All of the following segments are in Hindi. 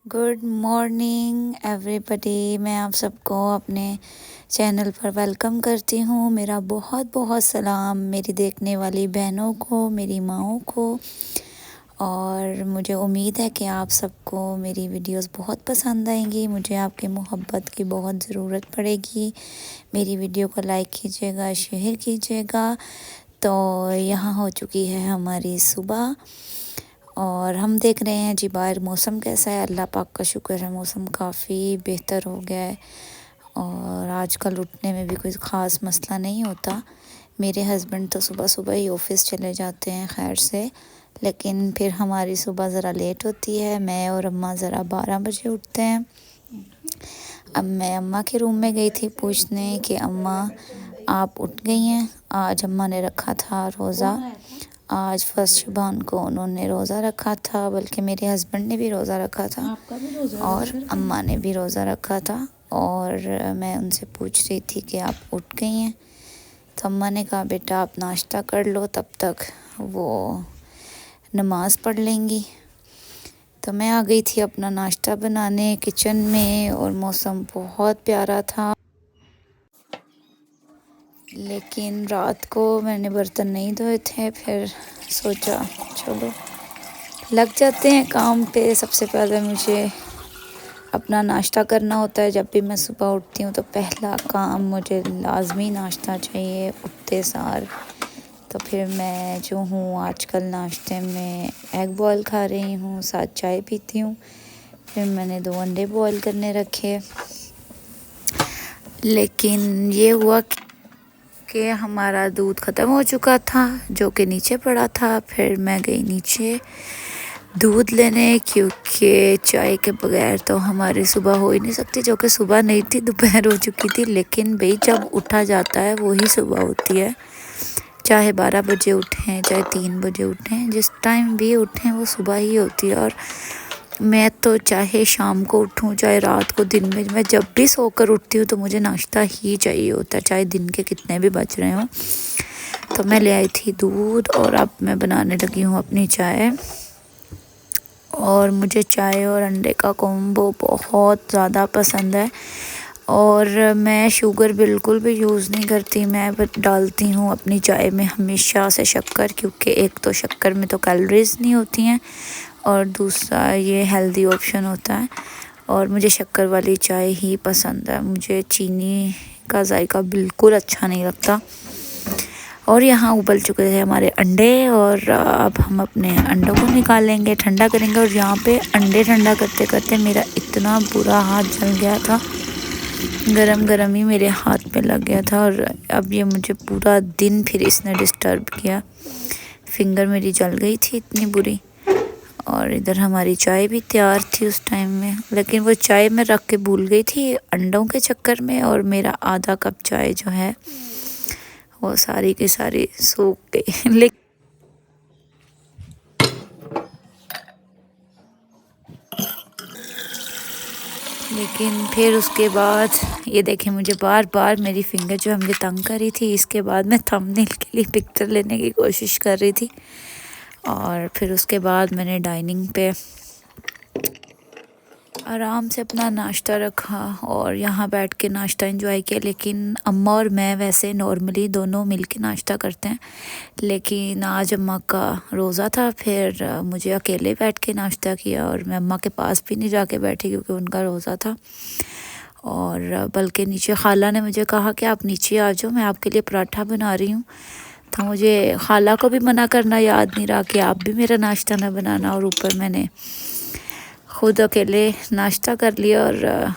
Good morning everybody. मैं आप सबको अपने चैनल पर वेलकम करती हूँ। मेरा बहुत बहुत सलाम मेरी देखने वाली बहनों को, मेरी माँओं को। और मुझे उम्मीद है कि आप सबको मेरी वीडियोस बहुत पसंद आएंगी। मुझे आपकी मोहब्बत की बहुत ज़रूरत पड़ेगी। मेरी वीडियो को लाइक कीजिएगा, शेयर कीजिएगा। तो यहाँ हो चुकी है हमारी सुबह और हम देख रहे हैं जी बाहर मौसम कैसा है। अल्लाह पाक का शुक्र है, मौसम काफ़ी बेहतर हो गया है और आजकल उठने में भी कोई ख़ास मसला नहीं होता। मेरे हस्बैंड तो सुबह सुबह ही ऑफ़िस चले जाते हैं खैर से, लेकिन फिर हमारी सुबह ज़रा लेट होती है। मैं और अम्मा ज़रा 12 बजे उठते हैं। अब मैं अम्मा के रूम में गई थी पूछने कि अम्मा आप उठ गई हैं। आज अम्मा ने रखा था रोज़ा। आज फर्स्ट शुबान को उन्होंने रोज़ा रखा था, बल्कि मेरे हस्बैंड ने भी रोज़ा रखा था और अम्मा ने भी रोज़ा रखा था। और मैं उनसे पूछ रही थी कि आप उठ गई हैं। तो अम्मा ने कहा बेटा आप नाश्ता कर लो, तब तक वो नमाज़ पढ़ लेंगी। तो मैं आ गई थी अपना नाश्ता बनाने किचन में और मौसम बहुत प्यारा था। लेकिन रात को मैंने बर्तन नहीं धोए थे, फिर सोचा चलो लग जाते हैं काम पे। सबसे पहले मुझे अपना नाश्ता करना होता है। जब भी मैं सुबह उठती हूँ तो पहला काम मुझे लाजमी नाश्ता चाहिए उठते सार। तो फिर मैं जो हूँ आजकल नाश्ते में एग बॉयल खा रही हूँ, साथ चाय पीती हूँ। फिर मैंने 2 अंडे बॉयल करने रखे। लेकिन ये हुआ कि हमारा दूध ख़त्म हो चुका था जो कि नीचे पड़ा था। फिर मैं गई नीचे दूध लेने, क्योंकि चाय के बगैर तो हमारी सुबह हो ही नहीं सकती। जो कि सुबह नहीं थी, दोपहर हो चुकी थी। लेकिन भाई जब उठा जाता है वही सुबह होती है। चाहे 12 बजे उठें, चाहे 3 बजे उठें, जिस टाइम भी उठें वो सुबह ही होती है। और मैं तो चाहे शाम को उठूं, चाहे रात को, दिन में, मैं जब भी सोकर उठती हूँ तो मुझे नाश्ता ही चाहिए होता है, चाहे दिन के कितने भी बज रहे हों। तो मैं ले आई थी दूध और अब मैं बनाने लगी हूँ अपनी चाय। और मुझे चाय और अंडे का कॉम्बो बहुत ज़्यादा पसंद है। और मैं शुगर बिल्कुल भी यूज़ नहीं करती। मैं डालती हूँ अपनी चाय में हमेशा से शक्कर, क्योंकि एक तो शक्कर में तो कैलोरीज़ नहीं होती हैं और दूसरा ये हेल्दी ऑप्शन होता है। और मुझे शक्कर वाली चाय ही पसंद है, मुझे चीनी का जायका बिल्कुल अच्छा नहीं लगता। और यहाँ उबल चुके थे हमारे अंडे और अब हम अपने अंडों को निकालेंगे, ठंडा करेंगे। और यहाँ पे अंडे ठंडा करते करते मेरा इतना बुरा हाथ जल गया था, गरम गरम ही मेरे हाथ पे लग गया था। और अब ये मुझे पूरा दिन फिर इसने डिस्टर्ब किया, फिंगर मेरी जल गई थी इतनी बुरी। और इधर हमारी चाय भी तैयार थी उस टाइम में, लेकिन वो चाय मैं रख के भूल गई थी अंडों के चक्कर में। और मेरा आधा कप चाय जो है वो सारी की सारी सूख गई। लेकिन फिर उसके बाद ये देखें, मुझे बार बार मेरी फिंगर जो है मुझे तंग कर रही थी। इसके बाद मैं थंबनेल के लिए पिक्चर लेने की कोशिश कर रही थी। और फिर उसके बाद मैंने डाइनिंग पे आराम से अपना नाश्ता रखा और यहाँ बैठ के नाश्ता एंजॉय किया। लेकिन अम्मा और मैं वैसे नॉर्मली दोनों मिल के नाश्ता करते हैं, लेकिन आज अम्मा का रोज़ा था। फिर मुझे अकेले बैठ के नाश्ता किया और मैं अम्मा के पास भी नहीं जाके बैठी क्योंकि उनका रोज़ा था। और बल्कि नीचे खाला ने मुझे कहा कि आप नीचे आ जाओ, मैं आपके लिए पराठा बना रही हूँ। तो मुझे खाला को भी मना करना याद नहीं रहा कि आप भी मेरा नाश्ता ना बनाना। और ऊपर मैंने खुद अकेले नाश्ता कर लिया। और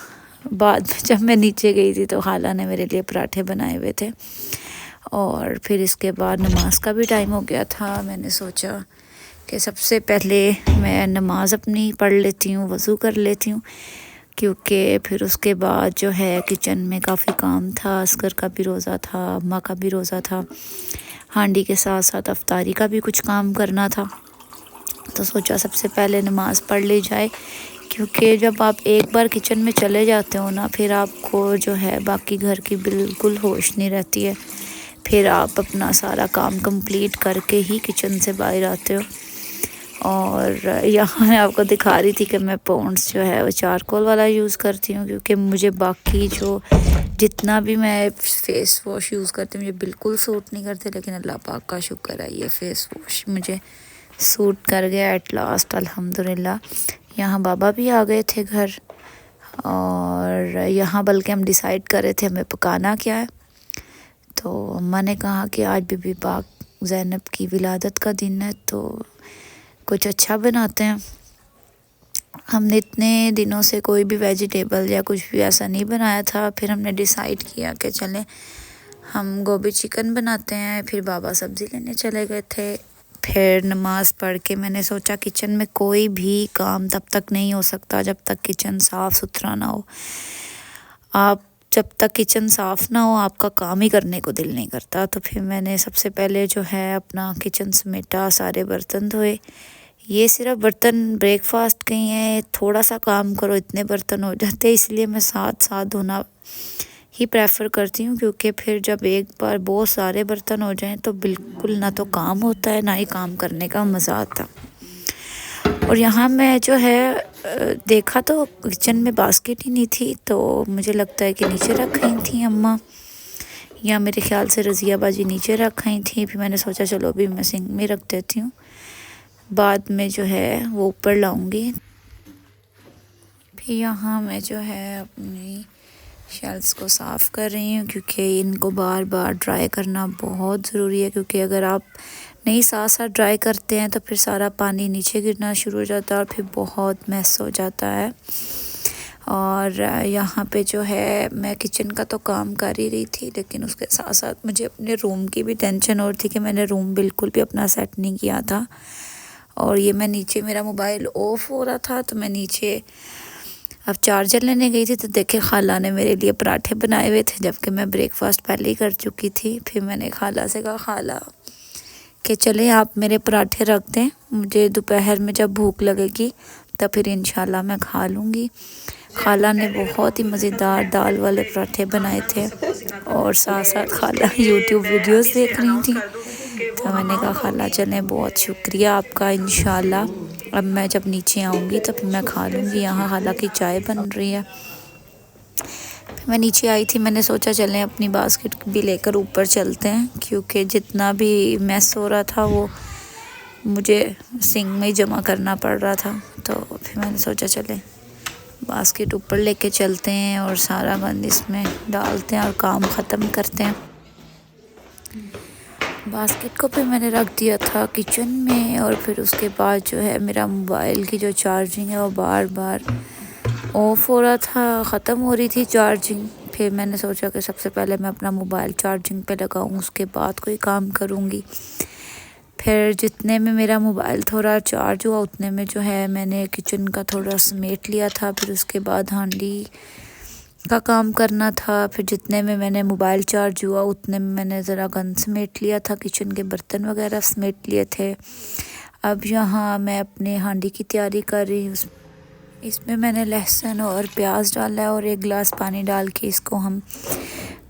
बाद में जब मैं नीचे गई थी तो खाला ने मेरे लिए पराठे बनाए हुए थे। और फिर इसके बाद नमाज का भी टाइम हो गया था। मैंने सोचा कि सबसे पहले मैं नमाज़ अपनी पढ़ लेती हूँ, वज़ू कर लेती हूँ, क्योंकि फिर उसके बाद जो है किचन में काफ़ी काम था। असगर का भी रोज़ा था, अम्मा का भी रोज़ा था, हांडी के साथ साथ अफ्तारी का भी कुछ काम करना था। तो सोचा सबसे पहले नमाज़ पढ़ ली जाए, क्योंकि जब आप एक बार किचन में चले जाते हो ना, फिर आपको जो है बाकी घर की बिल्कुल होश नहीं रहती है। फिर आप अपना सारा काम कंप्लीट करके ही किचन से बाहर आते हो। और यहाँ मैं आपको दिखा रही थी कि मैं पॉन्ड्स जो है वो चारकोल वाला यूज़ करती हूँ, क्योंकि मुझे बाकी जो जितना भी मैं फ़ेस वॉश यूज़ करती हूँ मुझे बिल्कुल सूट नहीं करते, लेकिन अल्लाह पाक का शुक्र है ये फ़ेस वॉश मुझे सूट कर गया एट लास्ट अल्हम्दुलिल्लाह। यहाँ बाबा भी आ गए थे घर, और यहाँ बल्कि हम डिसाइड कर रहे थे हमें पकाना क्या है। तो अम्मा ने कहा कि आज बीबी पाक ज़ैनब की विलादत का दिन है, तो कुछ अच्छा बनाते हैं। हमने इतने दिनों से कोई भी वेजिटेबल या कुछ भी ऐसा नहीं बनाया था। फिर हमने डिसाइड किया कि चलें हम गोभी चिकन बनाते हैं। फिर बाबा सब्ज़ी लेने चले गए थे। फिर नमाज़ पढ़ के मैंने सोचा किचन में कोई भी काम तब तक नहीं हो सकता जब तक किचन साफ़ सुथरा ना हो। आप जब तक किचन साफ़ ना हो आपका काम ही करने को दिल नहीं करता। तो फिर मैंने सबसे पहले जो है अपना किचन समेटा, सारे बर्तन धोए। ये सिर्फ बर्तन ब्रेकफास्ट के ही है, थोड़ा सा काम करो इतने बर्तन हो जाते हैं, इसलिए मैं साथ साथ धोना ही प्रेफर करती हूँ, क्योंकि फिर जब एक बार बहुत सारे बर्तन हो जाएं तो बिल्कुल ना तो काम होता है ना ही काम करने का मज़ा आता। और यहाँ मैं जो है देखा तो किचन में बास्केट ही नहीं थी, तो मुझे लगता है कि नीचे रख गई थी अम्मा, या मेरे ख्याल से रज़िया बाजी नीचे रख गई थी। फिर मैंने सोचा चलो अभी मैं सिंक में रख देती हूँ, बाद में जो है वो ऊपर लाऊंगी। फिर यहाँ मैं जो है अपनी शेल्फ्स को साफ़ कर रही हूँ, क्योंकि इनको बार बार ड्राई करना बहुत ज़रूरी है, क्योंकि अगर आप नहीं साथ साथ ड्राई करते हैं तो फिर सारा पानी नीचे गिरना शुरू हो जाता है और फिर बहुत मैस हो जाता है। और यहाँ पे जो है मैं किचन का तो काम कर ही रही थी, लेकिन उसके साथ साथ मुझे अपने रूम की भी टेंशन और थी कि मैंने रूम बिल्कुल भी अपना सेट नहीं किया था। और ये मैं नीचे, मेरा मोबाइल ऑफ हो रहा था तो मैं नीचे अब चार्जर लेने गई थी, तो देखे खाला ने मेरे लिए पराठे बनाए हुए थे, जबकि मैं ब्रेकफास्ट पहले ही कर चुकी थी। फिर मैंने खाला से कहा खाला कि चले आप मेरे पराठे रख दें, मुझे दोपहर में जब भूख लगेगी तब फिर इंशाल्लाह मैं खा लूँगी। खाला ने बहुत ही मज़ेदार दाल वाले पराठे बनाए थे, और साथ साथ खाला यूट्यूब वीडियोस देख रही थी। तो मैंने कहा खाला चलें, बहुत शुक्रिया आपका, इंशाल्लाह अब मैं जब नीचे आऊँगी तब मैं खा लूँगी। यहाँ खाला की चाय बन रही है। फिर मैं नीचे आई थी, मैंने सोचा चलें अपनी बास्केट भी लेकर ऊपर चलते हैं, क्योंकि जितना भी मैस हो रहा था वो मुझे सिंक में ही जमा करना पड़ रहा था। तो फिर मैंने सोचा चलें बास्केट ऊपर लेके चलते हैं और सारा गंद इसमें डालते हैं और काम ख़त्म करते हैं। बास्केट को फिर मैंने रख दिया था किचन में, और फिर उसके बाद जो है मेरा मोबाइल की जो चार्जिंग है वो बार बार ऑफ हो रहा था, ख़त्म हो रही थी चार्जिंग। फिर मैंने सोचा कि सबसे पहले मैं अपना मोबाइल चार्जिंग पे लगाऊं, उसके बाद कोई काम करूंगी। फिर जितने में मेरा मोबाइल थोड़ा चार्ज हुआ उतने में जो है मैंने किचन का थोड़ा समेट लिया था। फिर उसके बाद हांडी का काम करना था। फिर जितने में मैंने मोबाइल चार्ज हुआ उतने में मैंने ज़रा गंद समेट लिया था, किचन के बर्तन वगैरह समेट लिए थे। अब यहाँ मैं अपने हांडी की तैयारी कर रही हूँ। इसमें मैंने लहसुन और प्याज डाला है, और 1 गिलास पानी डाल के इसको हम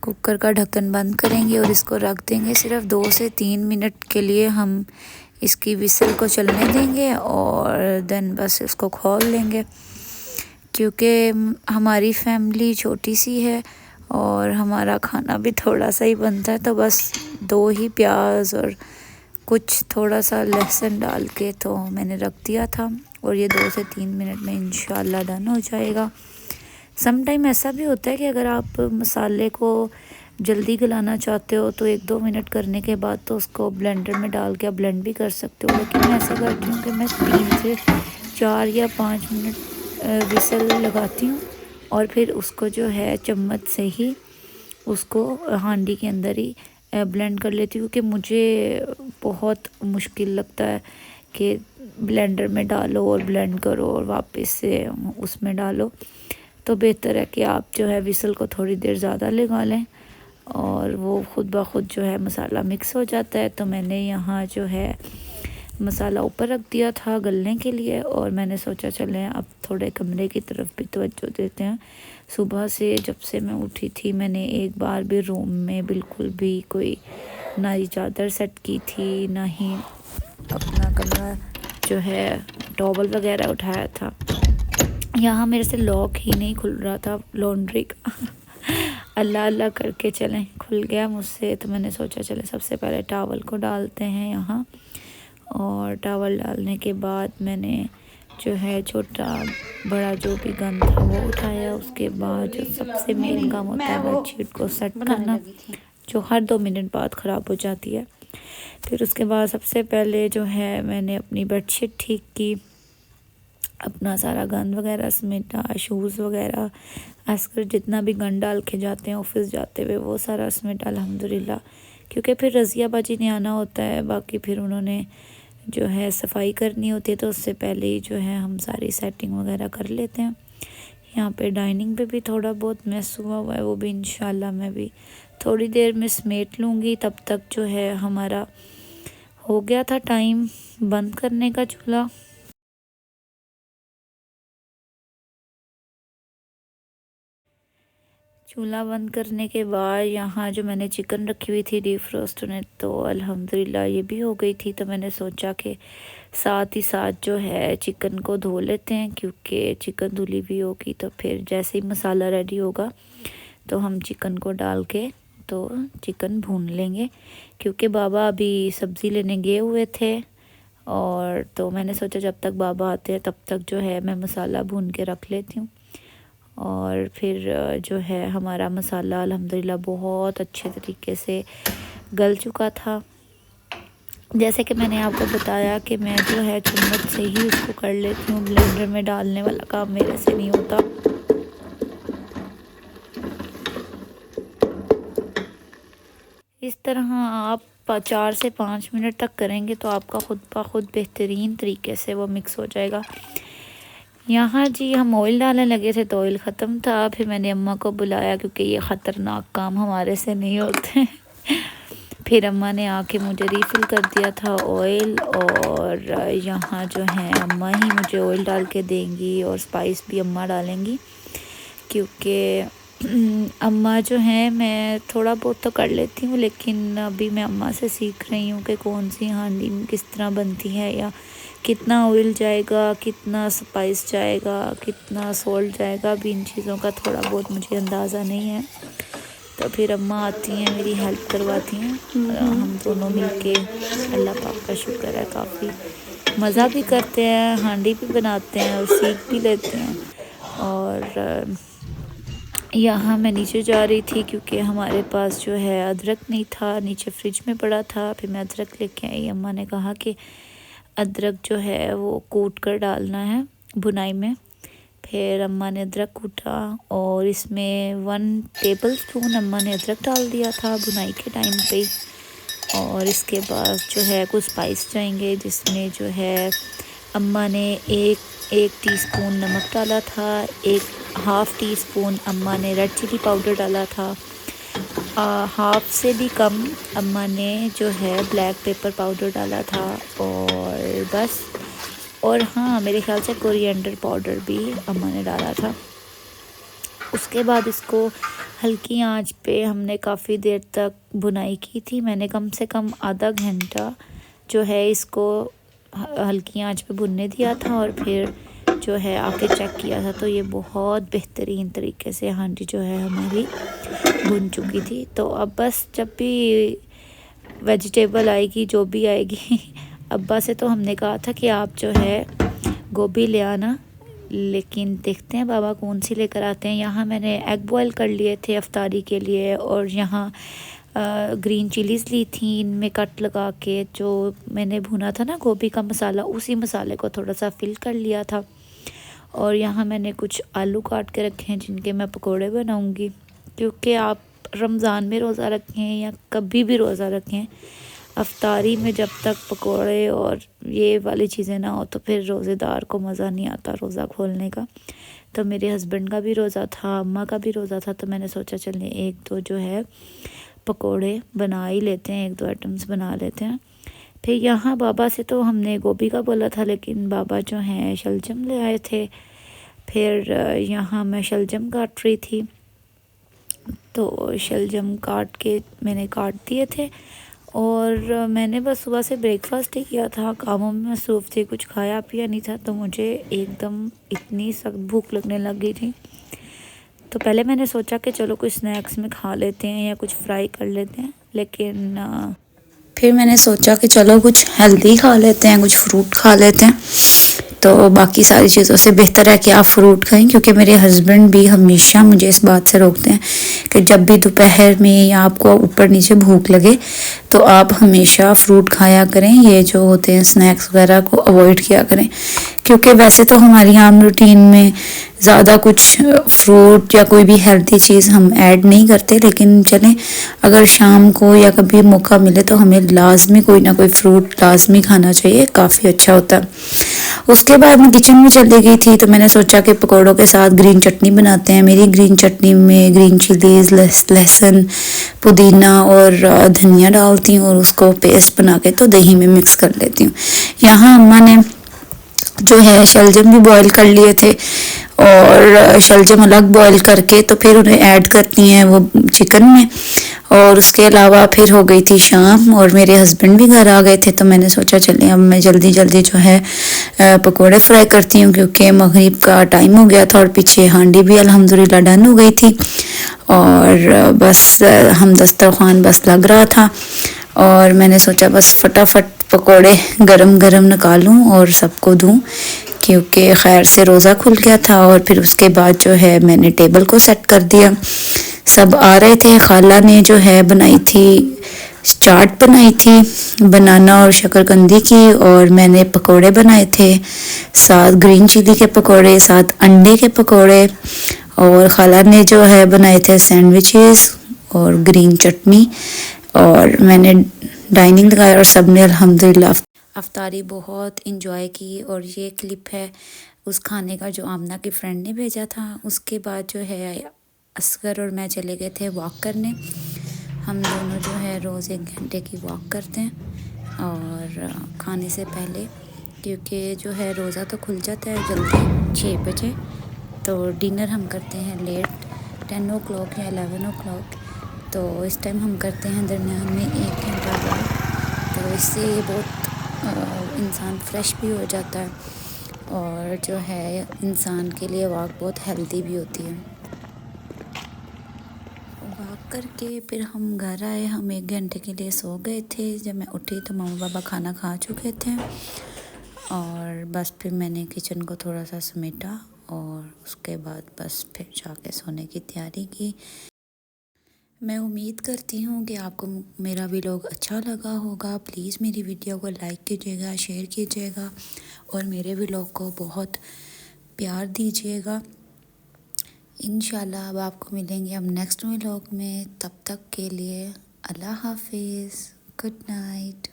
कुकर का ढक्कन बंद करेंगे और इसको रख देंगे। सिर्फ 2 से 3 मिनट के लिए हम इसकी विसल को चलने देंगे और देन बस इसको खोल लेंगे, क्योंकि हमारी फैमिली छोटी सी है और हमारा खाना भी थोड़ा सा ही बनता है। तो बस 2 ही प्याज और कुछ थोड़ा सा लहसुन डाल के तो मैंने रख दिया था, और ये 2 से 3 मिनट में इंशाल्लाह डन हो जाएगा। सम टाइम ऐसा भी होता है कि अगर आप मसाले को जल्दी गलाना चाहते हो तो 1-2 मिनट करने के बाद तो उसको ब्लेंडर में डाल के आप ब्लेंड भी कर सकते हो, लेकिन मैं ऐसा करती हूँ कि मैं 3 से 4 या 5 मिनट विसल लगाती हूँ, और फिर उसको जो है चम्मच से ही उसको हांडी के अंदर ही ब्लेंड कर लेती हूँ, क्योंकि मुझे बहुत मुश्किल लगता है कि ब्लेंडर में डालो और ब्लेंड करो और वापस से उसमें डालो। तो बेहतर है कि आप जो है विसल को थोड़ी देर ज़्यादा लगा लें और वो ख़ुद ब खुद जो है मसाला मिक्स हो जाता है। तो मैंने यहाँ जो है मसाला ऊपर रख दिया था गलने के लिए, और मैंने सोचा चलें अब थोड़े कमरे की तरफ भी तवज्जो देते हैं। सुबह से जब से मैं उठी थी मैंने एक बार भी रूम में बिल्कुल भी कोई ना ही चादर सेट की थी, ना ही अपना कमरा जो है टॉवल वगैरह उठाया था। यहाँ मेरे से लॉक ही नहीं खुल रहा था लॉन्ड्री का अल्लाह अल्लाह करके चलें खुल गया मुझसे। तो मैंने सोचा चले सबसे पहले टॉवल को डालते हैं यहाँ, और टॉवल डालने के बाद मैंने जो है छोटा बड़ा जो भी गन था वो उठाया। उसके बाद जो सबसे मेन काम होता है बेडशीट को सेट करना, जो हर 2 मिनट बाद ख़राब हो जाती है। फिर उसके बाद सबसे पहले जो है मैंने अपनी बेडशीट ठीक की, अपना सारा गंद वगैरह समेटा, शूज़ वगैरह आजकल जितना भी गंद डाल के जाते हैं ऑफिस जाते हुए वो सारा समेटा अल्हम्दुलिल्लाह, क्योंकि फिर रज़िया बाजी ने आना होता है। बाकी फिर उन्होंने जो है सफाई करनी होती है, तो उससे पहले ही जो है हम सारी सेटिंग वगैरह कर लेते हैं। यहाँ पे डाइनिंग पे भी थोड़ा बहुत मैस हुआ हुआ है, वो भी इंशाल्लाह मैं भी थोड़ी देर में समेट लूँगी। तब तक जो है हमारा हो गया था टाइम बंद करने का चूल्हा। चूल्हा बंद करने के बाद यहाँ जो मैंने चिकन रखी हुई थी डीप फ्रोस्ट में, तो अल्हम्दुलिल्लाह ये भी हो गई थी। तो मैंने सोचा कि साथ ही साथ जो है चिकन को धो लेते हैं, क्योंकि चिकन धुली भी होगी तो फिर जैसे ही मसाला रेडी होगा तो हम चिकन को डाल के तो चिकन भून लेंगे, क्योंकि बाबा अभी सब्ज़ी लेने गए हुए थे। और तो मैंने सोचा जब तक बाबा आते हैं तब तक जो है मैं मसाला भून के रख लेती हूँ। और फिर जो है हमारा मसाला अल्हम्दुलिल्लाह बहुत अच्छे तरीके से गल चुका था। जैसे कि मैंने आपको बताया कि मैं जो है चम्मच से ही उसको कर लेती हूँ, ब्लेंडर में डालने वाला काम मेरे से नहीं होता। इस तरह आप 4 से 5 मिनट तक करेंगे तो आपका खुद ब खुद बेहतरीन तरीके से वो मिक्स हो जाएगा। यहाँ जी हम ऑयल डालने लगे थे तो ऑयल ख़त्म था। फिर मैंने अम्मा को बुलाया, क्योंकि ये ख़तरनाक काम हमारे से नहीं होते फिर अम्मा ने आके मुझे रिफ़िल कर दिया था ऑयल, और यहाँ जो है अम्मा ही मुझे ऑयल डाल के देंगी और स्पाइस भी अम्मा डालेंगी, क्योंकि अम्मा जो है मैं थोड़ा बहुत तो कर लेती हूँ, लेकिन अभी मैं अम्मा से सीख रही हूँ कि कौन सी हांडी किस तरह बनती है, या कितना ऑयल जाएगा, कितना स्पाइस जाएगा, कितना सॉल्ट जाएगा। अभी इन चीज़ों का थोड़ा बहुत मुझे अंदाज़ा नहीं है। तो फिर अम्मा आती हैं मेरी हेल्प करवाती हैं, हम दोनों मिलके अल्लाह पाक का शुक्र है काफ़ी मज़ा भी करते हैं, हांडी भी बनाते हैं और सीख भी लेते हैं। और यहाँ मैं नीचे जा रही थी क्योंकि हमारे पास जो है अदरक नहीं था, नीचे फ्रिज में पड़ा था। फिर मैं अदरक लेके आई। अम्मा ने कहा कि अदरक जो है वो कूट कर डालना है भुनाई में। फिर अम्मा ने अदरक कूटा और इसमें 1 टेबलस्पून अम्मा ने अदरक डाल दिया था भुनाई के टाइम पे। और इसके बाद जो है कुछ स्पाइस जाएंगे, जिसमें जो है अम्मा ने एक टीस्पून नमक डाला था, 1/2 टीस्पून अम्मा ने रेड चिली पाउडर डाला था, हाफ से भी कम अम्मा ने जो है ब्लैक पेपर पाउडर डाला था, और बस। और हाँ, मेरे ख्याल से कोरिएंडर पाउडर भी अम्मा ने डाला था। उसके बाद इसको हल्की आंच पे हमने काफ़ी देर तक भुनाई की थी। मैंने कम से कम आधा घंटा जो है इसको हल्की आंच पे भुनने दिया था, और फिर जो है आके चेक किया था तो ये बहुत बेहतरीन तरीके से हांडी जो है हमारी भुन चुकी थी। तो अब बस जब भी वेजिटेबल आएगी, जो भी आएगी अब्बा से तो हमने कहा था कि आप जो है गोभी ले आना, लेकिन देखते हैं बाबा कौन सी लेकर आते हैं। यहाँ मैंने एग बॉयल कर लिए थे अफ्तारी के लिए, और यहाँ ग्रीन चिलीज़ ली थी, इनमें कट लगा के जो मैंने भुना था ना गोभी का मसाला, उसी मसाले को थोड़ा सा फिल कर लिया था। और यहाँ मैंने कुछ आलू काट के रखे हैं जिनके मैं पकोड़े बनाऊँगी, क्योंकि आप रमज़ान में रोज़ा रखें या कभी भी रोज़ा रखें, अफ्तारी में जब तक पकोड़े और ये वाली चीज़ें ना हो तो फिर रोज़ेदार को मज़ा नहीं आता रोज़ा खोलने का। तो मेरे हस्बैंड का भी रोज़ा था, अम्मा का भी रोज़ा था, तो मैंने सोचा चलिए 1-2 जो है पकोड़े बना ही लेते हैं, 1-2 आइटम्स बना लेते हैं। फिर यहाँ बाबा से तो हमने गोभी का बोला था, लेकिन बाबा जो हैं शलजम ले आए थे। फिर यहाँ मैं शलजम काट रही थी, तो शलजम काट के मैंने काट दिए थे, और मैंने बस सुबह से ब्रेकफास्ट ही किया था, कामों में मसरूफ़ थी, कुछ खाया पिया नहीं था, तो मुझे एकदम इतनी सख्त भूख लगने लग गई थी। तो पहले मैंने सोचा कि चलो कुछ स्नैक्स में खा लेते हैं या कुछ फ्राई कर लेते हैं, लेकिन फिर मैंने सोचा कि चलो कुछ हेल्दी खा लेते हैं, कुछ फ्रूट खा लेते हैं। तो बाकी सारी चीज़ों से बेहतर है कि आप फ्रूट खाएं, क्योंकि मेरे हस्बैंड भी हमेशा मुझे इस बात से रोकते हैं कि जब भी दोपहर में या आपको ऊपर नीचे भूख लगे तो आप हमेशा फ्रूट खाया करें, ये जो होते हैं स्नैक्स वगैरह को अवॉइड किया करें। क्योंकि वैसे तो हमारी आम रूटीन में ज़्यादा कुछ फ्रूट या कोई भी हेल्दी चीज़ हम ऐड नहीं करते, लेकिन चलें अगर शाम को या कभी मौका मिले तो हमें लाजमी कोई ना कोई फ्रूट लाजमी खाना चाहिए, काफ़ी अच्छा होता है। उसके बाद मैं किचन में चली गई थी, तो मैंने सोचा कि पकौड़ों के साथ ग्रीन चटनी बनाते हैं। मेरी ग्रीन चटनी में ग्रीन चिलीज़, लहसुन, पुदीना और धनिया डालती हूँ और उसको पेस्ट बना के तो दही में मिक्स कर लेती हूँ। यहाँ अम्मा ने जो है शलजम भी बॉईल कर लिए थे, और शलजम अलग बॉईल करके तो फिर उन्हें ऐड करती हैं वो चिकन में। और उसके अलावा फिर हो गई थी शाम और मेरे हस्बैंड भी घर आ गए थे, तो मैंने सोचा चलिए अब मैं जल्दी जल्दी जो है पकोड़े फ्राई करती हूँ, क्योंकि मगरिब का टाइम हो गया था और पीछे हांडी भी अल्हम्दुलिल्लाह डन हो गई थी। और बस हम दस्तरखान बस लग रहा था और मैंने सोचा बस फटाफट पकोड़े गरम गरम निकालूं और सबको दूं, क्योंकि खैर से रोज़ा खुल गया था। और फिर उसके बाद जो है मैंने टेबल को सेट कर दिया, सब आ रहे थे। खाला ने जो है बनाई थी चाट, बनाई थी बनाना और शकरकंदी की, और मैंने पकोड़े बनाए थे, साथ ग्रीन चिली के पकोड़े, साथ अंडे के पकोड़े, और खाला ने जो है बनाए थे सैंडविचेस और ग्रीन चटनी। और मैंने डाइनिंग लगाया और सब ने अल्हम्दुलिल्लाह अफ्तारी बहुत इंजॉय की। और ये क्लिप है उस खाने का जो आमना की फ्रेंड ने भेजा था। उसके बाद जो है असगर और मैं चले गए थे वॉक करने। हम दोनों जो है रोज़ 1 घंटे की वॉक करते हैं और खाने से पहले, क्योंकि जो है रोज़ा तो खुल जाता है जल्दी 6 बजे, तो डिनर हम करते हैं लेट 10 ओ क्लॉक या 11 ओ क्लॉक। तो इस टाइम हम करते हैं दरमियान में 1 घंटा वॉक, तो इससे बहुत इंसान फ्रेश भी हो जाता है और जो है इंसान के लिए वॉक बहुत हेल्दी भी होती है। वॉक करके फिर हम घर आए। हम 1 घंटे के लिए सो गए थे। जब मैं उठी तो मम्मा पापा खाना खा चुके थे और बस फिर मैंने किचन को थोड़ा सा समेटा और उसके बाद बस फिर जाके सोने की तैयारी की। मैं उम्मीद करती हूँ कि आपको मेरा व्लॉग अच्छा लगा होगा। प्लीज़ मेरी वीडियो को लाइक कीजिएगा, शेयर कीजिएगा और मेरे व्लॉग को बहुत प्यार दीजिएगा। इंशाल्लाह अब आपको मिलेंगे हम नेक्स्ट व्लॉग में। तब तक के लिए अल्लाह हाफिज़, गुड नाइट।